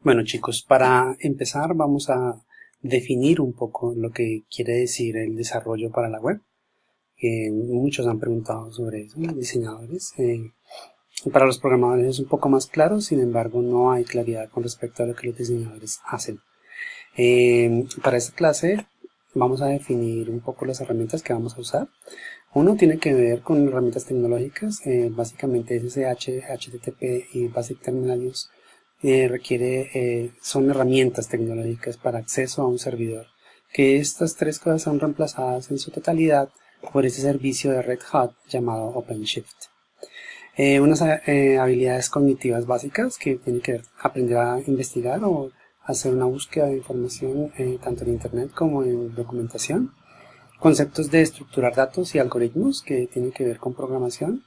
Bueno chicos, para empezar vamos a definir un poco lo que quiere decir el desarrollo para la web. Muchos han preguntado sobre eso, los diseñadores. Para los programadores es un poco más claro, sin embargo no hay claridad con respecto a lo que los diseñadores hacen. Para esta clase vamos a definir un poco las herramientas que vamos a usar. Uno tiene que ver con herramientas tecnológicas, básicamente SSH, HTTP y Basic Terminal Use. Son herramientas tecnológicas para acceso a un servidor, que estas tres cosas son reemplazadas en su totalidad por ese servicio de Red Hat llamado OpenShift. Unas habilidades cognitivas básicas que tienen que aprender a investigar o hacer una búsqueda de información tanto en internet como en documentación. Conceptos de estructurar datos y algoritmos que tienen que ver con programación.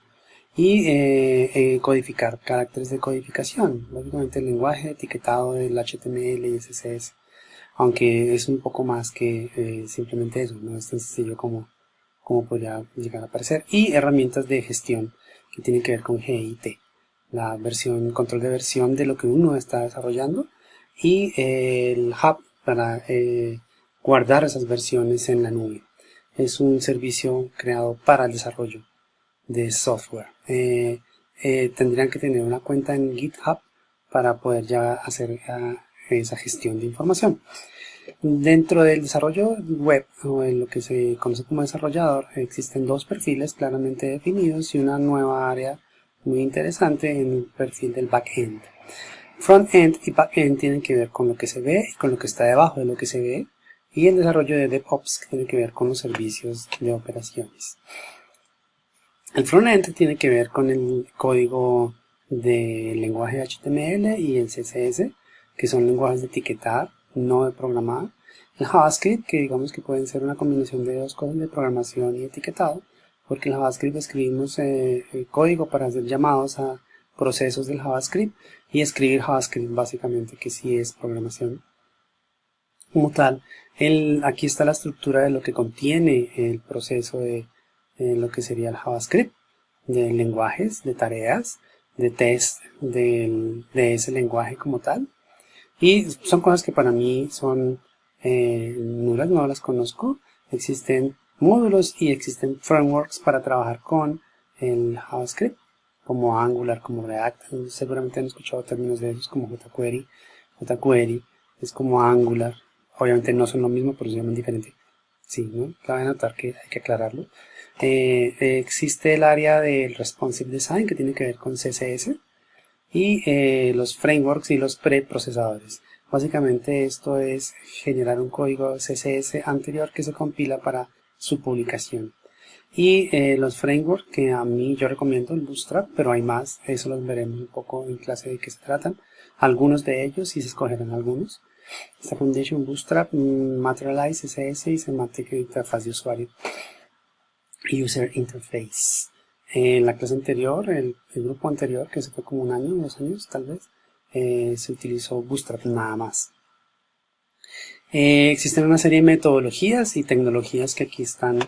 Y codificar, caracteres de codificación, básicamente el lenguaje etiquetado del HTML y CSS, aunque es un poco más que simplemente eso, no es tan sencillo como podría llegar a parecer. Y herramientas de gestión que tienen que ver con Git, la versión, control de versión de lo que uno está desarrollando, y el hub para guardar esas versiones en la nube. Es un servicio creado para el desarrollo de software. Tendrían que tener una cuenta en GitHub para poder ya hacer esa gestión de información. Dentro del desarrollo web, o en lo que se conoce como desarrollador, existen dos perfiles claramente definidos y una nueva área muy interesante en el perfil del backend. Frontend y backend tienen que ver con lo que se ve y con lo que está debajo de lo que se ve, y el desarrollo de DevOps tiene que ver con los servicios de operaciones. El frontend tiene que ver con el código del lenguaje HTML y el CSS, que son lenguajes de etiquetar, no de programar. El JavaScript, que digamos que pueden ser una combinación de dos cosas, de programación y etiquetado, porque en JavaScript escribimos código para hacer llamados a procesos del JavaScript, y escribir JavaScript básicamente, que sí es programación como tal. Aquí está la estructura de lo que contiene el proceso de lo que sería el JavaScript, de lenguajes, de tareas, de test de ese lenguaje como tal. Y son cosas que para mí son nulas, no las conozco. Existen módulos y existen frameworks para trabajar con el JavaScript, como Angular, como React. Seguramente han escuchado términos de esos como jQuery. jQuery es como Angular. Obviamente no son lo mismo, pero se llaman diferente. Sí, ¿no? Cabe notar que hay que aclararlo. Existe el área del Responsive Design, que tiene que ver con CSS, y los frameworks y los preprocesadores. Básicamente esto es generar un código CSS anterior que se compila para su publicación. Y los frameworks que a mí yo recomiendo, el Bootstrap, pero hay más, eso los veremos un poco en clase de qué se tratan. Algunos de ellos, y se escogerán algunos. Esta Foundation, Bootstrap, Materialize, CSS y Semantic Interfaz de usuario. User Interface. En la clase anterior, el grupo anterior, que se fue como un año, 2 años tal vez, se utilizó Bootstrap nada más. Existen una serie de metodologías y tecnologías que aquí están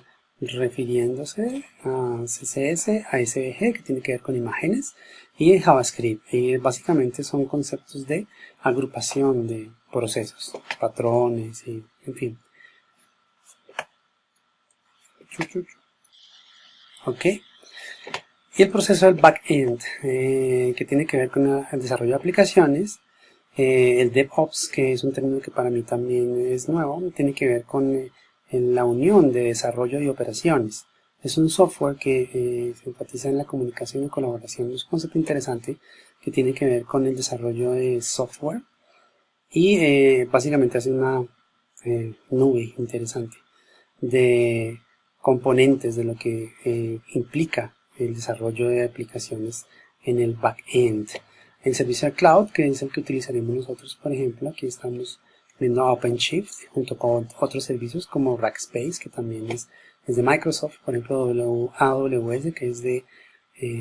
refiriéndose a CSS, a SVG, que tiene que ver con imágenes, y JavaScript. Y básicamente son conceptos de agrupación de procesos, patrones, y en fin. Ok. Y el proceso del backend, que tiene que ver con el desarrollo de aplicaciones. El DevOps, que es un término que para mí también es nuevo, tiene que ver con la unión de desarrollo y operaciones. Es un software que se enfatiza en la comunicación y colaboración. Es un concepto interesante que tiene que ver con el desarrollo de software, y básicamente hace una nube interesante de componentes de lo que implica el desarrollo de aplicaciones en el backend. El servicio de cloud, que es el que utilizaremos nosotros, por ejemplo, aquí estamos viendo OpenShift junto con otros servicios como Rackspace, que también es de Microsoft, por ejemplo AWS, que es de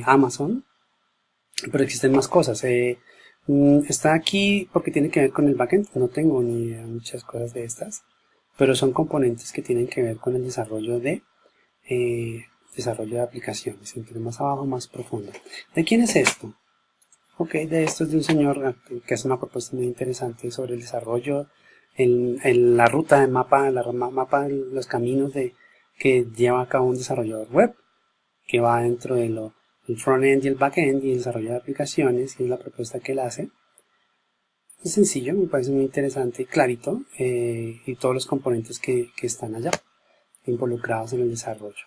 Amazon, pero existen más cosas. Está aquí porque tiene que ver con el backend, no tengo ni idea de muchas cosas de estas, pero son componentes que tienen que ver con el desarrollo de aplicaciones, entre más abajo más profundo. ¿De quién es esto? Ok, de esto es de un señor que hace una propuesta muy interesante sobre el desarrollo, la ruta de mapa, mapa de los caminos que lleva a cabo un desarrollador web, que va dentro de el front-end y el back-end y el desarrollo de aplicaciones, y es la propuesta que él hace. Es sencillo, me parece muy interesante y clarito, y todos los componentes que están allá, involucrados en el desarrollo.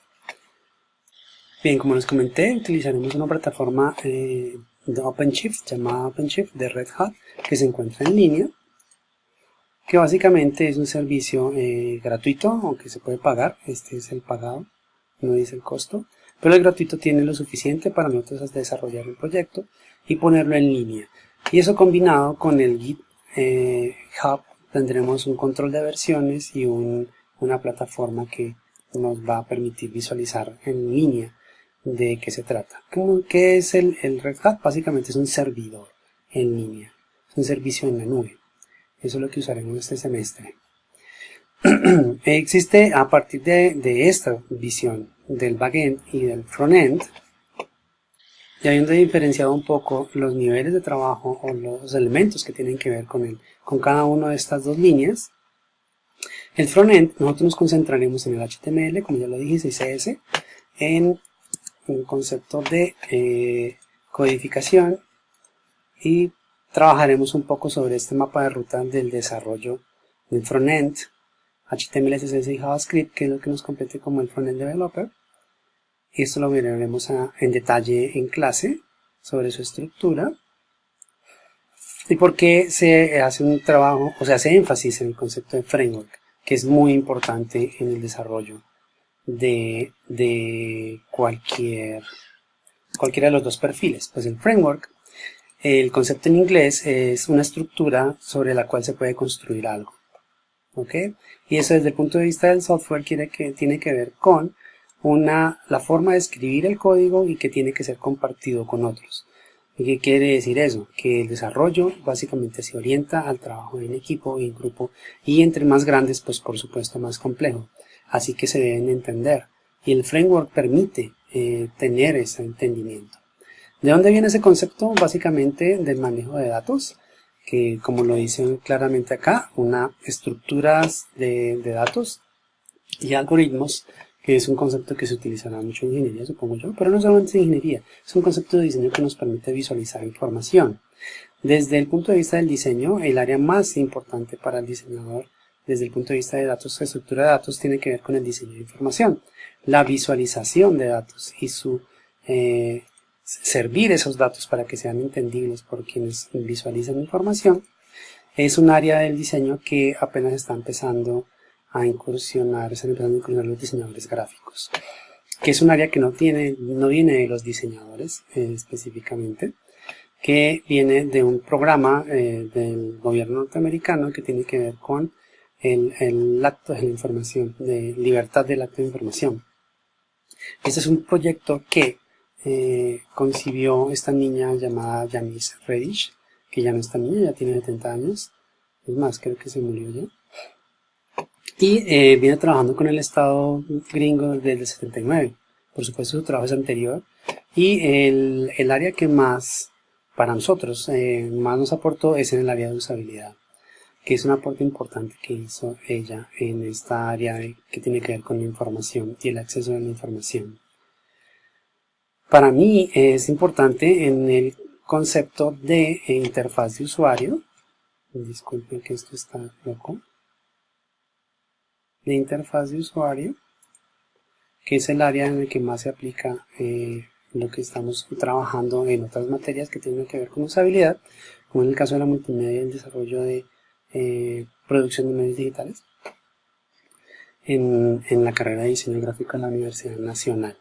Bien, como les comenté, utilizaremos una plataforma de OpenShift, llamada OpenShift de Red Hat, que se encuentra en línea, que básicamente es un servicio gratuito, aunque se puede pagar. Este es el pagado, no dice el costo, pero el gratuito tiene lo suficiente para nosotros desarrollar un proyecto y ponerlo en línea. Y eso combinado con el GitHub, tendremos un control de versiones y una plataforma que nos va a permitir visualizar en línea de qué se trata. ¿Qué es el Red Hat? Básicamente es un servidor en línea, es un servicio en la nube. Eso es lo que usaremos este semestre. Existe, a partir de esta visión del backend y del frontend, y habiendo diferenciado un poco los niveles de trabajo o los elementos que tienen que ver con cada una de estas dos líneas, el frontend nosotros nos concentraremos en el HTML, como ya lo dije, y CSS, en un concepto de codificación, y trabajaremos un poco sobre este mapa de ruta del desarrollo del frontend, HTML, CSS y JavaScript, que es lo que nos compete como el frontend developer. Y esto lo veremos en detalle en clase sobre su estructura y por qué se hace un trabajo, o se hace énfasis en el concepto de framework, que es muy importante en el desarrollo de cualquiera de los dos perfiles. Pues el framework, el concepto en inglés, es una estructura sobre la cual se puede construir algo. ¿Ok? Y eso desde el punto de vista del software tiene que ver con la forma de escribir el código y que tiene que ser compartido con otros. ¿Y qué quiere decir eso? Que el desarrollo básicamente se orienta al trabajo en equipo y en grupo, y entre más grandes, pues por supuesto más complejo. Así que se deben entender. Y el framework permite tener ese entendimiento. ¿De dónde viene ese concepto? Básicamente del manejo de datos, que como lo dice claramente acá, estructuras de datos y algoritmos, que es un concepto que se utilizará mucho en ingeniería, supongo yo, pero no solamente en ingeniería, es un concepto de diseño que nos permite visualizar información. Desde el punto de vista del diseño, el área más importante para el diseñador, desde el punto de vista de datos, estructura de datos, tiene que ver con el diseño de información, la visualización de datos y servir esos datos para que sean entendibles por quienes visualizan la información. Es un área del diseño que apenas están empezando a incursionar los diseñadores gráficos, que es un área que no viene de los diseñadores específicamente, que viene de un programa del gobierno norteamericano que tiene que ver con el acto de la información, de libertad del acto de información. Este es un proyecto que concibió esta niña llamada Janice Reddish, que ya no es tan niña, ya tiene 70 años, es más, creo que se murió ya. Y viene trabajando con el estado gringo desde el 79. Por supuesto, su trabajo es anterior. Y el área que más, para nosotros, más nos aportó es en el área de usabilidad, que es un aporte importante que hizo ella en esta área que tiene que ver con la información y el acceso a la información. Para mí es importante en el concepto de interfaz de usuario. Disculpen que esto está loco. De interfaz de usuario, que es el área en el que más se aplica lo que estamos trabajando en otras materias que tienen que ver con usabilidad, como en el caso de la multimedia y el desarrollo de producción de medios digitales en la carrera de diseño gráfico en la Universidad Nacional.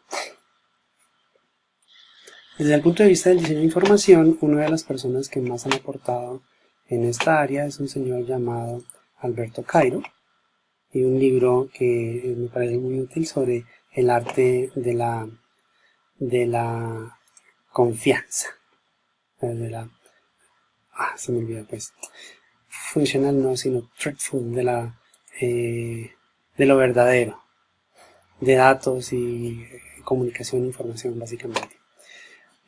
Desde el punto de vista del diseño de información, una de las personas que más han aportado en esta área es un señor llamado Alberto Cairo, y un libro que me parece muy útil sobre el arte de la confianza, se me olvidó pues, funcional no, sino truthful, de lo verdadero, de datos y comunicación e información básicamente.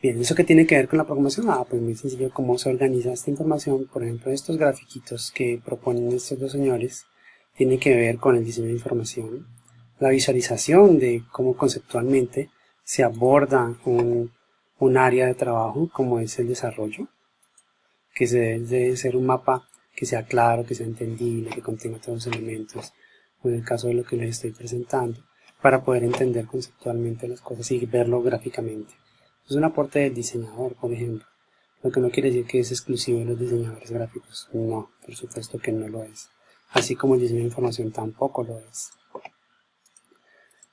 Bien, ¿eso qué tiene que ver con la programación? Pues muy sencillo, cómo se organiza esta información. Por ejemplo, estos grafiquitos que proponen estos dos señores tienen que ver con el diseño de información, la visualización de cómo conceptualmente se aborda un área de trabajo como es el desarrollo, que debe ser un mapa que sea claro, que sea entendible, que contenga todos los elementos, o en el caso de lo que les estoy presentando, para poder entender conceptualmente las cosas y verlo gráficamente. Es un aporte del diseñador, por ejemplo, lo que no quiere decir que es exclusivo de los diseñadores gráficos. No, por supuesto que no lo es. Así como el diseño de información tampoco lo es.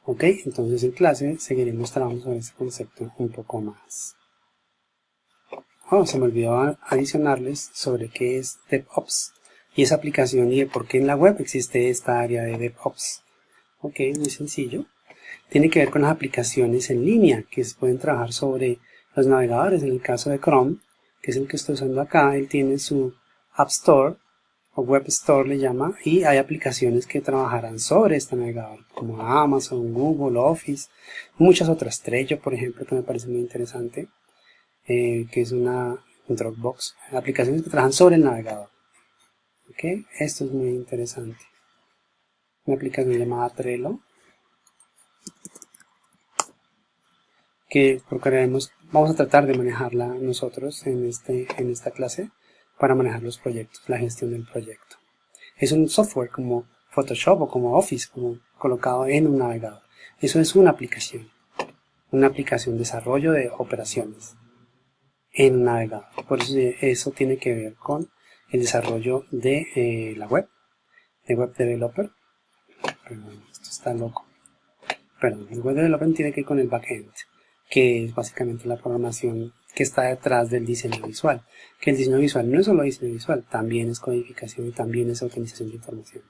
Ok, entonces en clase seguiremos trabajando sobre este concepto un poco más. Se me olvidó adicionarles sobre qué es DevOps y esa aplicación y de por qué en la web existe esta área de DevOps. Ok, muy sencillo. Tiene que ver con las aplicaciones en línea que se pueden trabajar sobre los navegadores. En el caso de Chrome, que es el que estoy usando acá, él tiene su App Store o Web Store le llama, y hay aplicaciones que trabajarán sobre este navegador, como Amazon, Google, Office, muchas otras, Trello, por ejemplo, que me parece muy interesante, que es una Dropbox, aplicaciones que trabajan sobre el navegador. ¿Okay? Esto es muy interesante. Una aplicación llamada Trello, que vamos a tratar de manejarla nosotros en esta clase para manejar los proyectos, la gestión del proyecto. Es un software como Photoshop o como Office, como colocado en un navegador. Eso es una aplicación desarrollo de operaciones en un navegador. Por eso eso tiene que ver con el desarrollo de la web, de web developer. Perdón, esto está loco. Perdón, el web developer tiene que ver con el backend, que es básicamente la programación que está detrás del diseño visual. Que el diseño visual no es solo diseño visual, también es codificación y también es optimización de información.